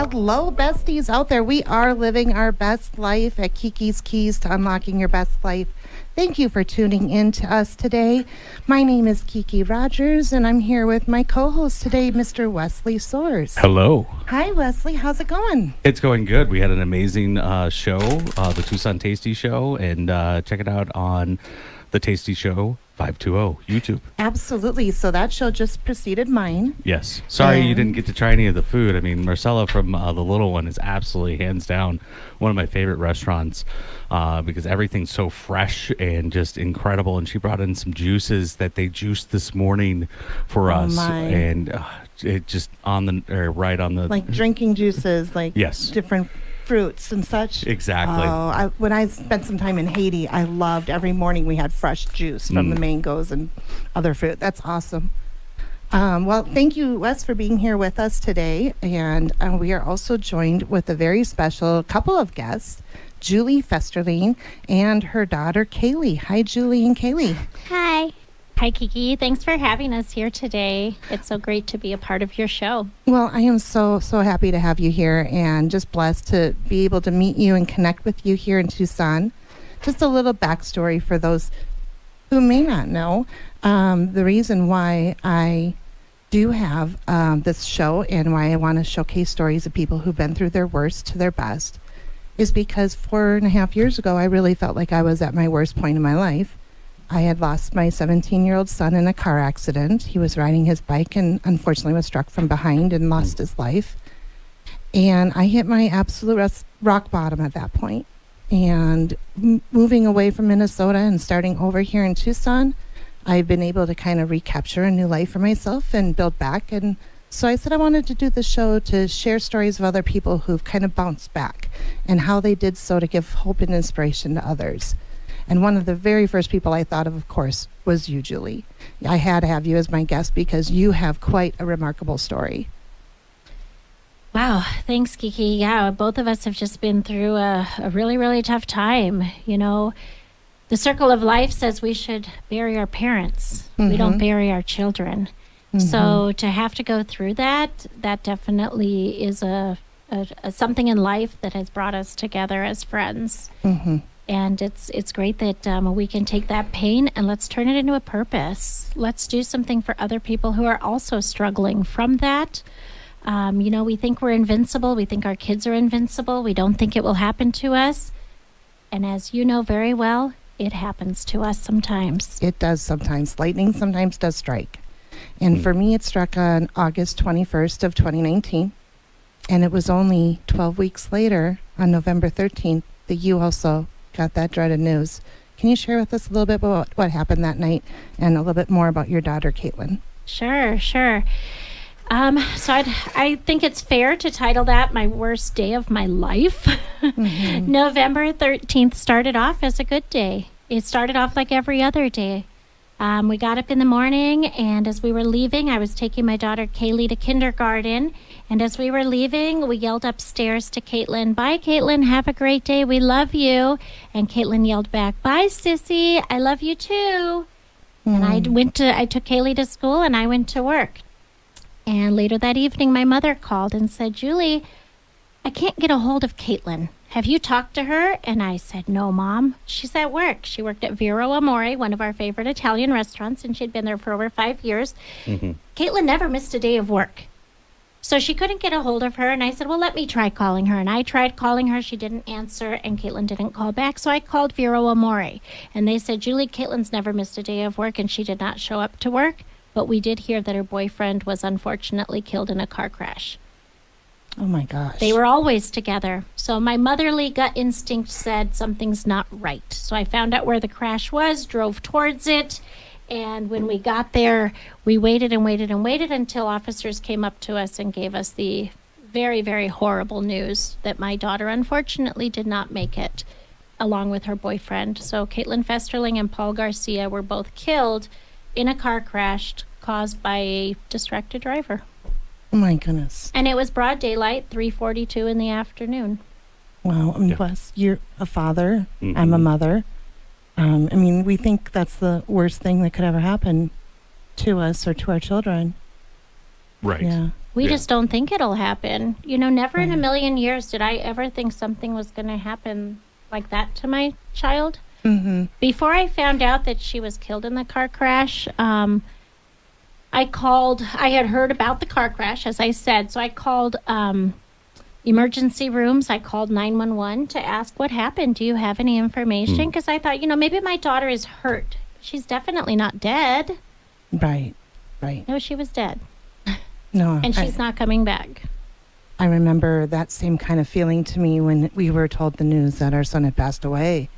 Hello, besties out there. We are living our best life at Kiki's Keys to Unlocking Your Best Life. Thank you for tuning in to us today. My name is Kiki Rogers, and I'm here with my co-host today, Mr. Wesley Soares. Hello. Hi, Wesley. How's it going? It's going good. We had an amazing show, the Tucson Tasty Show, and check it out on the Tasty Show 520 YouTube. Absolutely. So that show just preceded mine. Yes. Sorry you didn't get to try any of the food. I mean, Marcella from The Little One is absolutely hands down one of my favorite restaurants because everything's so fresh and just incredible. And she brought in some juices that they juiced this morning for us. And it just right on the... Like drinking juices, like yes. different fruits and such. Exactly. When I spent some time in Haiti, I loved every morning we had fresh juice from the mangoes and other fruit. That's awesome. Well, thank you, Wes, for being here with us today. And we are also joined with a very special couple of guests, Caylee Festerling and her daughter, Caylee. Hi, Julie and Caylee. Hi. Hi, Kiki. Thanks for having us here today. It's so great to be a part of your show. Well, I am so happy to have you here and just blessed to be able to meet you and connect with you here in Tucson. Just a little backstory for those who may not know. The reason why I do have this show and why I want to showcase stories of people who've been through their worst to their best is because 4.5 years ago, I really felt like I was at my worst point in my life. I had lost my 17-year-old son in a car accident. He was riding his bike and unfortunately was struck from behind and lost his life. And I hit my absolute rock bottom at that point. And moving away from Minnesota and starting over here in Tucson, I've been able to kind of recapture a new life for myself and build back. And so I said I wanted to do the show to share stories of other people who've kind of bounced back and how they did so to give hope and inspiration to others. And one of the very first people I thought of course, was you, Julie. I had to have you as my guest because you have quite a remarkable story. Wow. Thanks, Kiki. Yeah, both of us have just been through a really, really tough time. You know, the circle of life says we should bury our parents. We don't bury our children. So to have to go through that definitely is a something in life that has brought us together as friends. And it's great that we can take that pain and let's turn it into a purpose. Let's do something for other people who are also struggling from that. You know, we think we're invincible. We think our kids are invincible. We don't think it will happen to us. And as you know very well, it happens to us sometimes. It does sometimes. Lightning sometimes does strike. And for me, it struck on August 21st of 2019. And it was only 12 weeks later, on November 13th, that you also got that dreaded news. Can you share with us a little bit about what happened that night and a little bit more about your daughter, Caitlin? Sure. So I think it's fair to title that my worst day of my life. November 13th started off as a good day. It started off like every other day. We got up in the morning, and as we were leaving, I was taking my daughter Caylee to kindergarten. And as we were leaving, we yelled upstairs to Caitlin, "Bye, Caitlin. Have a great day. We love you." And Caitlin yelled back, "Bye, Sissy. I love you too." And I took Caylee to school, and I went to work. And later that evening, my mother called and said, "Julie, I can't get a hold of Caitlin. Have you talked to her?" And I said, "No, Mom. She's at work." She worked at Vero Amore, one of our favorite Italian restaurants, and she'd been there for over 5 years. Caitlin never missed a day of work. So she couldn't get a hold of her, and I said, well, let me try calling her. And I tried calling her. She didn't answer, and Caitlin didn't call back. So I called Vero Amore, and they said, "Julie, Caitlin's never missed a day of work, and she did not show up to work. But we did hear that her boyfriend was unfortunately killed in a car crash." Oh, my gosh. They were always together. So my motherly gut instinct said something's not right. So I found out where the crash was, drove towards it. And when we got there, we waited and waited and waited until officers came up to us and gave us the very, very horrible news that my daughter unfortunately did not make it, along with her boyfriend. So Caylee Festerling and Paul Garcia were both killed in a car crash caused by a distracted driver. Oh, my goodness. And it was broad daylight, 3:42 in the afternoon. Wow. I mean, Wes, you're a father. I'm a mother. I mean, we think that's the worst thing that could ever happen to us or to our children. Right. Yeah. We Yeah. just don't think it'll happen. Never in a million years did I ever think something was going to happen like that to my child. Mm-hmm. Before I found out that she was killed in the car crash, I had heard about the car crash, as I said. So I called emergency rooms. I called 911 to ask what happened. Do you have any information? Because I thought, maybe my daughter is hurt. She's definitely not dead. Right. No, she was dead. No. And she's not coming back. I remember that same kind of feeling to me when we were told the news that our son had passed away.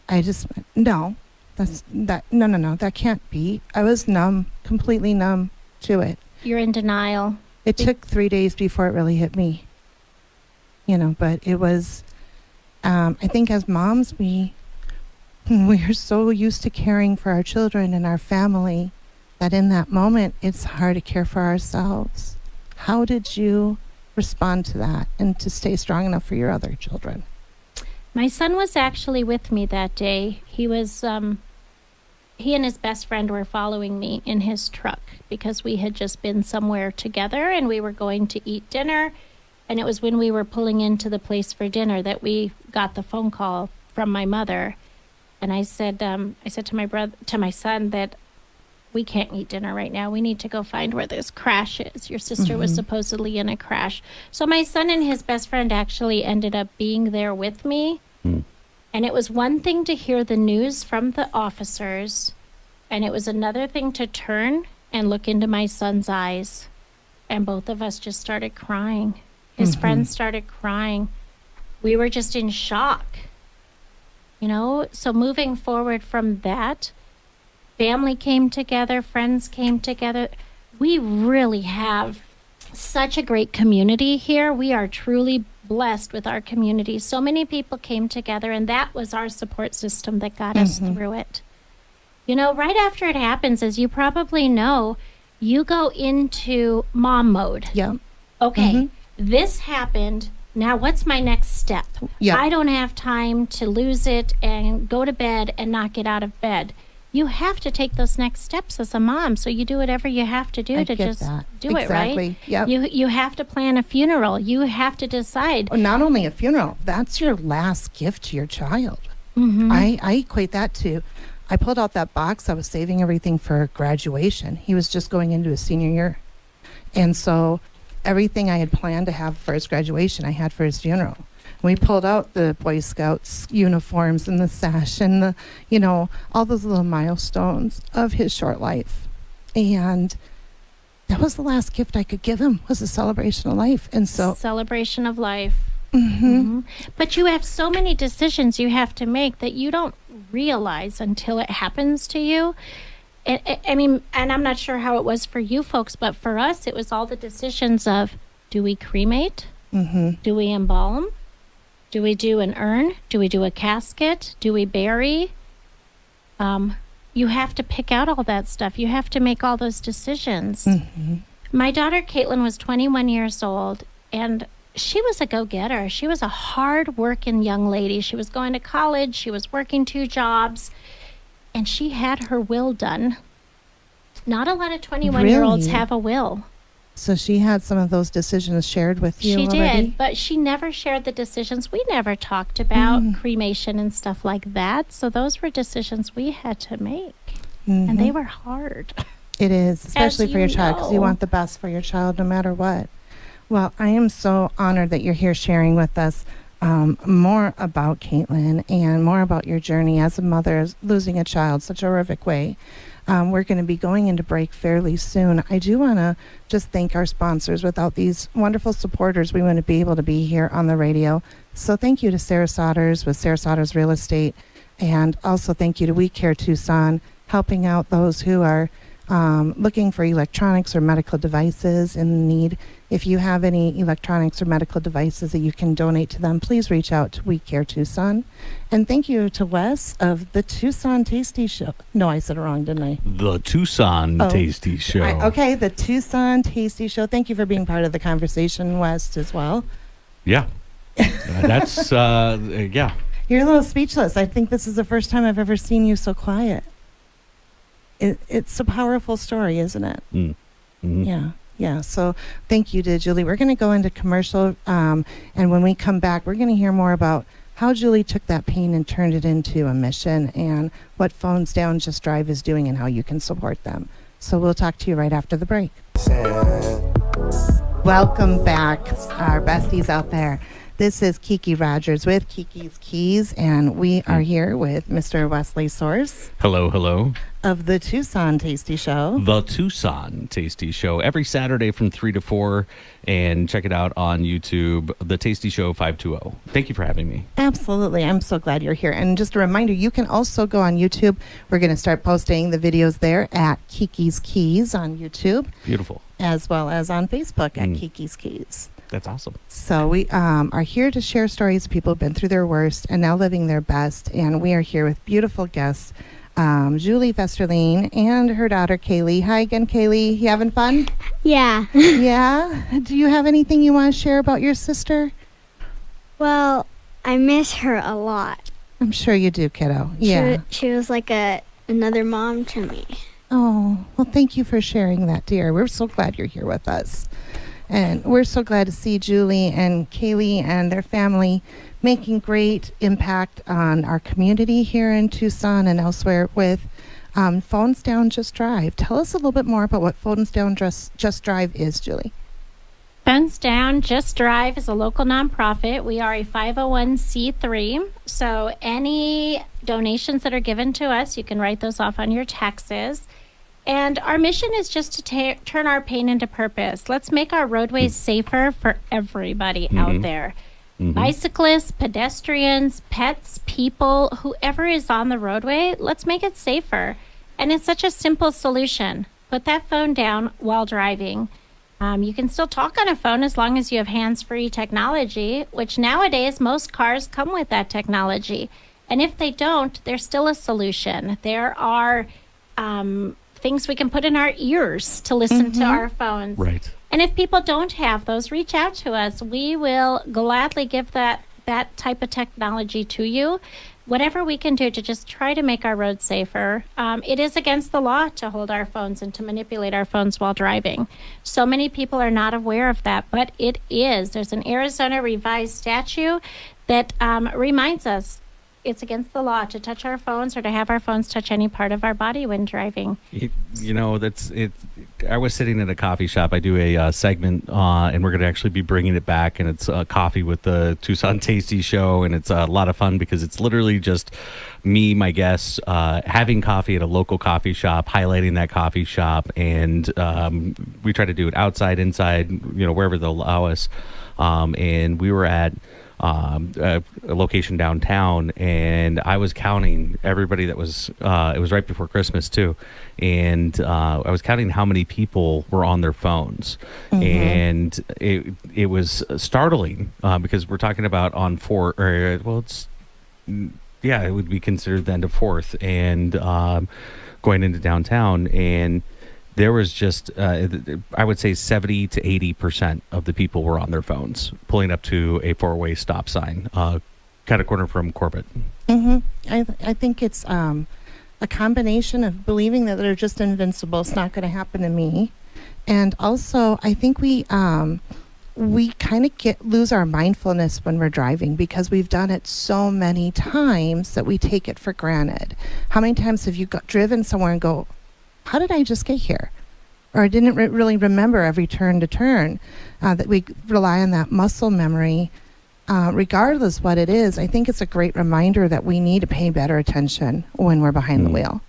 I just, no, that can't be. I was numb, completely numb to it. You're in denial. It took 3 days before it really hit me, but it was, I think as moms, we are so used to caring for our children and our family that in that moment, it's hard to care for ourselves. How did you respond to that and to stay strong enough for your other children? My son was actually with me that day. He and his best friend were following me in his truck because we had just been somewhere together and we were going to eat dinner. And it was when we were pulling into the place for dinner that we got the phone call from my mother. And I said to my son that we can't eat dinner right now. We need to go find where this crash is. Your sister was supposedly in a crash. So my son and his best friend actually ended up being there with me. And it was one thing to hear the news from the officers, and it was another thing to turn and look into my son's eyes. And both of us just started crying. His friends started crying. We were just in shock. So moving forward from that, family came together, friends came together. We really have such a great community here. We are truly blessed with our community. So many people came together, and that was our support system that got us through it. Right after it happens, as you probably know, you go into mom mode. Yeah. Okay, this happened. Now what's my next step? Yeah. I don't have time to lose it and go to bed and not get out of bed. You have to take those next steps as a mom. So you do whatever you have to do to just do it, right? Yep. You have to plan a funeral. You have to decide. Oh, not only a funeral, that's your last gift to your child. I equate that to, I pulled out that box. I was saving everything for graduation. He was just going into his senior year. And so everything I had planned to have for his graduation, I had for his funeral. We pulled out the Boy Scouts uniforms and the sash and the, all those little milestones of his short life. And that was the last gift I could give him, was a celebration of life. And so celebration of life. But you have so many decisions you have to make that you don't realize until it happens to you. I mean, and I'm not sure how it was for you folks, but for us, it was all the decisions of, do we cremate? Do we embalm? Do we do an urn? Do we do a casket? Do we bury? You have to pick out all that stuff. You have to make all those decisions. My daughter, Caitlin, was 21 years old, and she was a go-getter. She was a hard-working young lady. She was going to college. She was working 2 jobs, and she had her will done. Not a lot of 21-year-olds have a will. So she had some of those decisions shared with you already? She did, but she never shared the decisions. We never talked about cremation and stuff like that. So those were decisions we had to make. And they were hard. It is, especially for your child, because you want the best for your child no matter what. Well, I am so honored that you're here sharing with us more about Caitlin and more about your journey as a mother losing a child such a horrific way. We're going to be going into break fairly soon. I do want to just thank our sponsors. Without these wonderful supporters, we wouldn't be able to be here on the radio. So thank you to Sarah Sodders with Sarah Sodders Real Estate. And also thank you to We Care Tucson, helping out those who are looking for electronics or medical devices in need. If you have any electronics or medical devices that you can donate to them, please reach out to We Care Tucson. And thank you to Wes of the Tucson Tasty Show. No, I said it wrong, didn't I? The Tucson Tasty Show. Okay, the Tucson Tasty Show. Thank you for being part of the conversation, Wes, as well. Yeah. That's, yeah. You're a little speechless. I think this is the first time I've ever seen you so quiet. It's a powerful story, isn't it? Yeah. Yeah, so thank you to Julie. We're going to go into commercial, and when we come back, we're going to hear more about how Julie took that pain and turned it into a mission, and what Phones Down Just Drive is doing and how you can support them. So we'll talk to you right after the break. Welcome back, our besties out there. This is Kiki Rogers with Kiki's Keys, and we are here with Mr. Wesley Source. Hello, hello. Of the Tucson Tasty Show. The Tucson Tasty Show, every Saturday from 3 to 4, and check it out on YouTube, The Tasty Show 520. Thank you for having me. Absolutely. I'm so glad you're here. And just a reminder, you can also go on YouTube. We're going to start posting the videos there at Kiki's Keys on YouTube. Beautiful. As well as on Facebook at Kiki's Keys. That's awesome. So we are here to share stories of people who've been through their worst and now living their best. And we are here with beautiful guests, Caylee Festerling and her daughter, Caylee. Hi again, Caylee. You having fun? Yeah. Yeah? Do you have anything you want to share about your sister? Well, I miss her a lot. I'm sure you do, kiddo. Yeah. She was like another mom to me. Oh, well, thank you for sharing that, dear. We're so glad you're here with us. And we're so glad to see Julie and Caylee and their family making great impact on our community here in Tucson and elsewhere with Phones Down Just Drive. Tell us a little bit more about what Phones Down Just Drive is, Julie. Phones Down Just Drive is a local nonprofit. We are a 501c3. So any donations that are given to us, you can write those off on your taxes. And our mission is just to turn our pain into purpose. Let's make our roadways safer for everybody out there. Bicyclists, pedestrians, pets, people, whoever is on the roadway, let's make it safer. And it's such a simple solution. Put that phone down while driving. You can still talk on a phone as long as you have hands-free technology, which nowadays most cars come with that technology. And if they don't, there's still a solution. There are things we can put in our ears to listen to our phones. Right. And if people don't have those, reach out to us. We will gladly give that type of technology to you. Whatever we can do to just try to make our roads safer. It is against the law to hold our phones and to manipulate our phones while driving. So many people are not aware of that, but it is. There's an Arizona revised statute that reminds us it's against the law to touch our phones or to have our phones touch any part of our body when driving. You know, that's it. I was sitting at a coffee shop. I do a segment, and we're going to actually be bringing it back. And it's coffee with the Tucson Tasty Show, and it's a lot of fun because it's literally just me, my guests, having coffee at a local coffee shop, highlighting that coffee shop, and we try to do it outside, inside, you know, wherever they'll allow us. And we were at a location downtown, and I was counting everybody that was it was right before Christmas too, and I was counting how many people were on their phones, and it was startling because we're talking about on it would be considered the end of 4th and going into downtown, and there was just, I would say 70 to 80% of the people were on their phones, pulling up to a 4-way stop sign, kind of corner from Corbett. I think it's a combination of believing that they're just invincible. It's not going to happen to me. And also, I think we kind of lose our mindfulness when we're driving because we've done it so many times that we take it for granted. How many times have you driven somewhere and go, how did I just get here? Or I didn't really remember every turn to turn, that we rely on that muscle memory. Regardless what it is, I think it's a great reminder that we need to pay better attention when we're behind the wheel.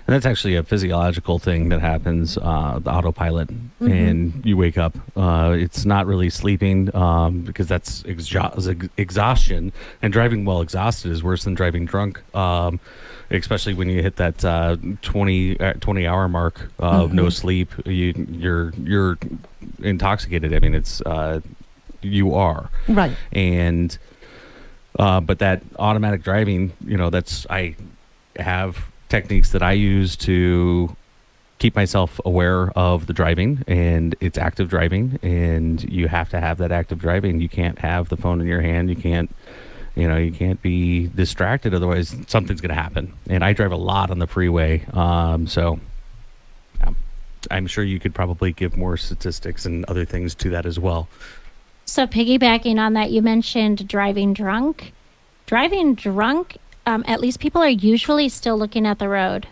And that's actually a physiological thing that happens, the autopilot, and you wake up. It's not really sleeping because that's exhaustion, and driving while exhausted is worse than driving drunk, especially when you hit that 20-hour mark of no sleep. You're intoxicated. I mean, it's you are. Right. And but that automatic driving, you know, I have techniques that I use to keep myself aware of the driving, and it's active driving, and you have to have that active driving. You can't have the phone in your hand. You can't be distracted, otherwise something's going to happen. And I drive a lot on the freeway, so yeah. I'm sure you could probably give more statistics and other things to that as well. So piggybacking on that, you mentioned driving drunk. Driving drunk, at least people are usually still looking at the road.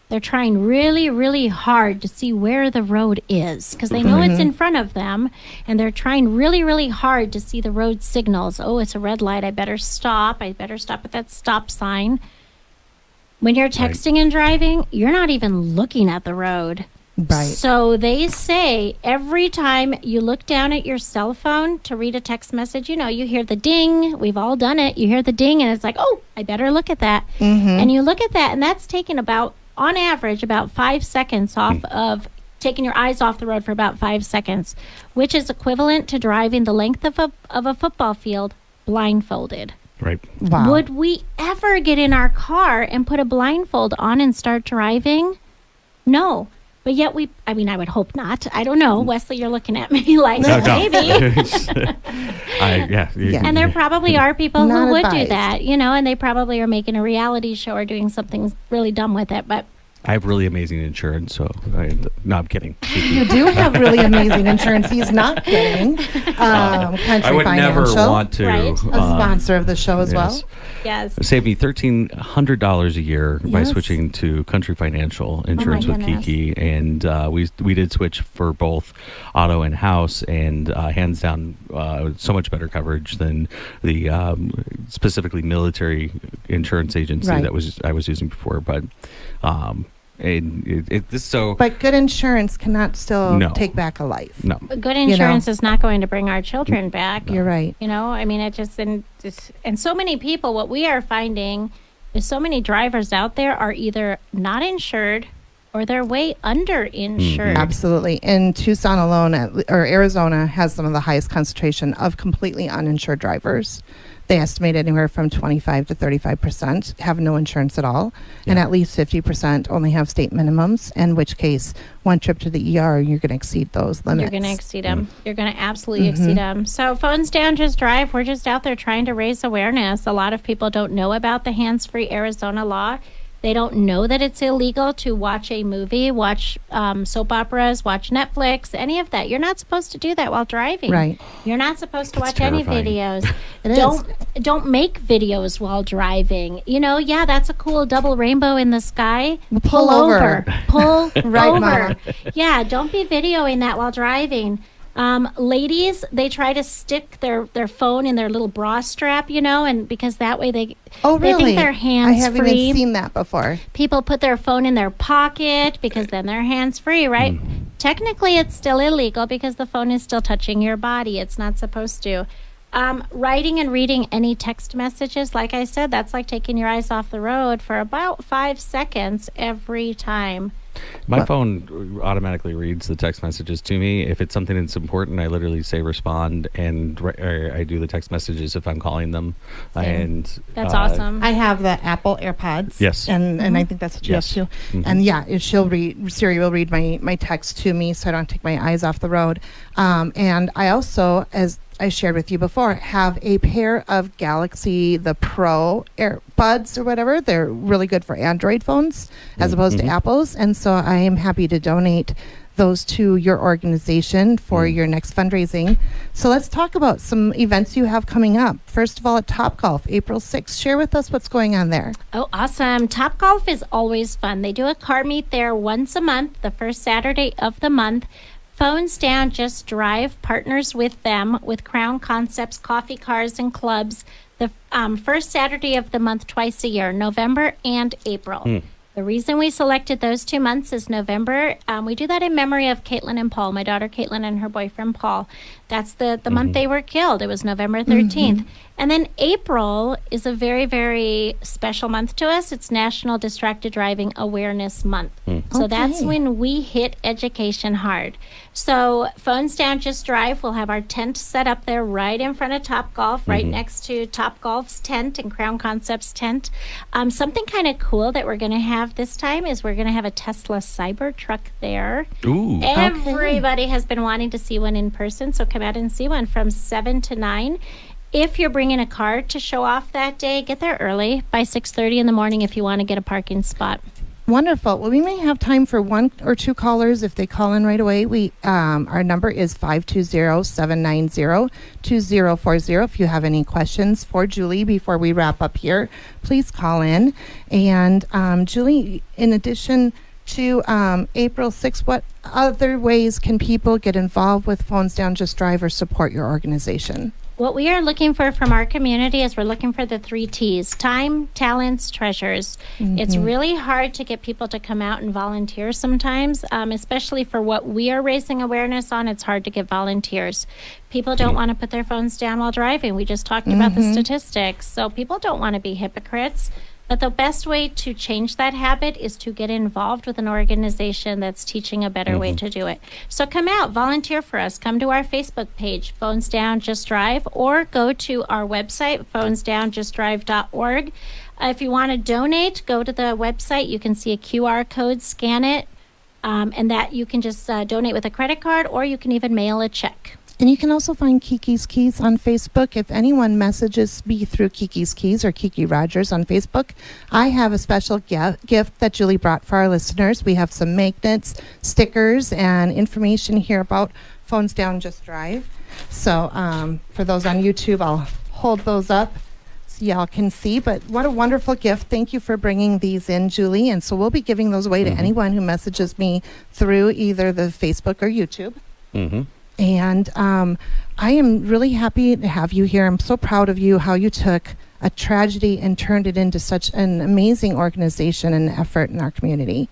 They're trying really, really hard to see where the road is because they know it's in front of them, and they're trying really, really hard to see the road signals. Oh, it's a red light. I better stop. I better stop at that stop sign. When you're texting and driving, you're not even looking at the road. Right. So they say every time you look down at your cell phone to read a text message, you hear the ding. We've all done it. You hear the ding, and it's like, oh, I better look at that. And you look at that, and that's taken on average, about 5 seconds off of taking your eyes off the road for about 5 seconds, which is equivalent to driving the length of a football field blindfolded. Right. Wow. Would we ever get in our car and put a blindfold on and start driving? No. But yet I would hope not. I don't know. Wesley, you're looking at me like, maybe. And there probably are people Not who would advised. do that, and they probably are making a reality show or doing something really dumb with it. But I have really amazing insurance, so no, I'm kidding. You do have really amazing insurance. He's not kidding. Country I would never Financial, want to. Right. a sponsor of the show as well. yes. It saved me $1,300 a year by Yes. switching to Country Financial insurance with goodness. Kiki, and we did switch for both auto and house, and hands down, so much better coverage than the specifically military insurance agency Right. that I was using before. But But good insurance cannot still No. take back a life. no. Good insurance is not going to bring our children back. You're right. It just and so many people, what we are finding is so many drivers out there are either not insured or they're way underinsured. Absolutely. In Tucson alone, or Arizona has some of the highest concentration of completely uninsured drivers. They estimate anywhere from 25 to 35% have no insurance at all, and at least 50% only have state minimums, in which case, one trip to the ER, you're going to exceed those limits. You're going to exceed them. You're going to absolutely exceed them. So phones down, just drive. We're just out there trying to raise awareness. A lot of people don't know about the hands-free Arizona law. They don't know that it's illegal to watch a movie, watch soap operas, watch Netflix, any of that. You're not supposed to do that while driving. Right. You're not supposed to That's watch any terrifying. videos. It Don't make videos while driving. That's a cool double rainbow in the sky. Pull over. Pull Right, over. Mama. Yeah, don't be videoing that while driving. Ladies, they try to stick their phone in their little bra strap, and because that way they really? think they're I hands haven't free. even seen that before. People put their phone in their pocket because then they're hands free, right? Technically, it's still illegal because the phone is still touching your body. It's not supposed to. Writing and reading any text messages, like I said, that's like taking your eyes off the road for about 5 seconds every time. My phone automatically reads the text messages to me. If it's something that's important, I literally say respond, and I do the text messages if I'm calling them. And That's awesome. I have the Apple AirPods. Yes. And I think that's what you Yes. have too. And Siri will read my text to me so I don't take my eyes off the road. And I also, as I shared with you before, have a pair of Galaxy, the Pro AirPods or whatever. They're really good for Android phones as opposed to Apple's. And so I am happy to donate those to your organization for your next fundraising. So let's talk about some events you have coming up. First of all, at Topgolf, April 6th. Share with us what's going on there. Oh, awesome. Topgolf is always fun. They do a car meet there once a month, the first Saturday of the month. Phones Down, Just Drive partners with them with Crown Concepts, Coffee Cars, and Clubs the first Saturday of the month twice a year, November and April. The reason we selected those 2 months is November. We do that in memory of Caitlin and Paul, my daughter Caitlin and her boyfriend Paul. That's the month they were killed. It was November 13th. And then April is a very, very special month to us. It's National Distracted Driving Awareness Month. So that's when we hit education hard. So Phones Down, Just Drive. We'll have our tent set up there right in front of Topgolf, right next to Topgolf's tent and Crown Concepts tent. Something kind of cool that we're going to have this time is we're going to have a Tesla Cybertruck there. Ooh. Everybody has been wanting to see one in person, so come out and see one from 7 to 9. If you're bringing a car to show off that day, get there early by 6:30 in the morning if you want to get a parking spot. Wonderful. Well, we may have time for one or two callers if they call in right away. Our number is 520-790-2040. If you have any questions for Julie before we wrap up here, please call in. And Julie, in addition to April 6th, what other ways can people get involved with Phones Down Just Drive or support your organization? What we are looking for from our community is we're looking for the 3 T's: time, talents, treasures. It's really hard to get people to come out and volunteer sometimes, especially for what we are raising awareness on. It's hard to get volunteers. People don't want to put their phones down while driving. We just talked about the statistics. So people don't want to be hypocrites. But the best way to change that habit is to get involved with an organization that's teaching a better way to do it. So come out, volunteer for us. Come to our Facebook page, Phones Down Just Drive, or go to our website, phonesdownjustdrive.org. If you want to donate, go to the website. You can see a QR code, scan it, and that you can just donate with a credit card, or you can even mail a check. And you can also find Kiki's Keys on Facebook. If anyone messages me through Kiki's Keys or Kiki Rogers on Facebook, I have a special gift that Julie brought for our listeners. We have some magnets, stickers, and information here about Phones Down Just Drive. So for those on YouTube, I'll hold those up so y'all can see. But what a wonderful gift. Thank you for bringing these in, Julie. And so we'll be giving those away to anyone who messages me through either the Facebook or YouTube. And I am really happy to have you here. I'm so proud of you, how you took a tragedy and turned it into such an amazing organization and effort in our community.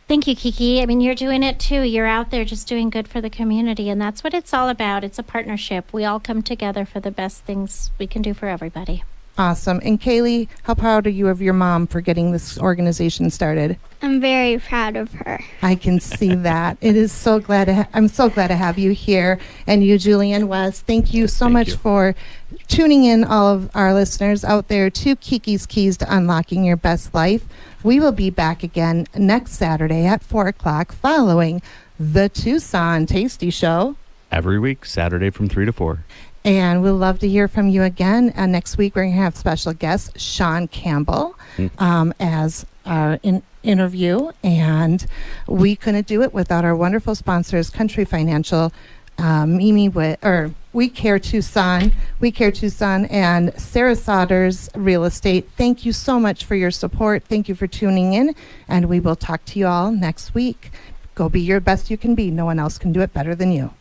Thank you, Kiki. I mean, you're doing it too. You're out there just doing good for the community, and that's what it's all about. It's a partnership. We all come together for the best things we can do for everybody. Awesome. And Caylee, how proud are you of your mom for getting this organization started? I'm very proud of her. I can see that. It is so glad I'm so glad to have you here. And you, Julie and Wes, thank you so much for tuning in, all of our listeners out there, to Kiki's Keys to Unlocking Your Best Life. We will be back again next Saturday at 4 o'clock following the Tucson Tasty Show. Every week, Saturday from 3 to 4. And we'll love to hear from you again. Next week, we're going to have special guest Sean Campbell as our interview. And we couldn't do it without our wonderful sponsors, Country Financial, We Care Tucson, and Sarah Sodders Real Estate. Thank you so much for your support. Thank you for tuning in. And we will talk to you all next week. Go be your best you can be. No one else can do it better than you.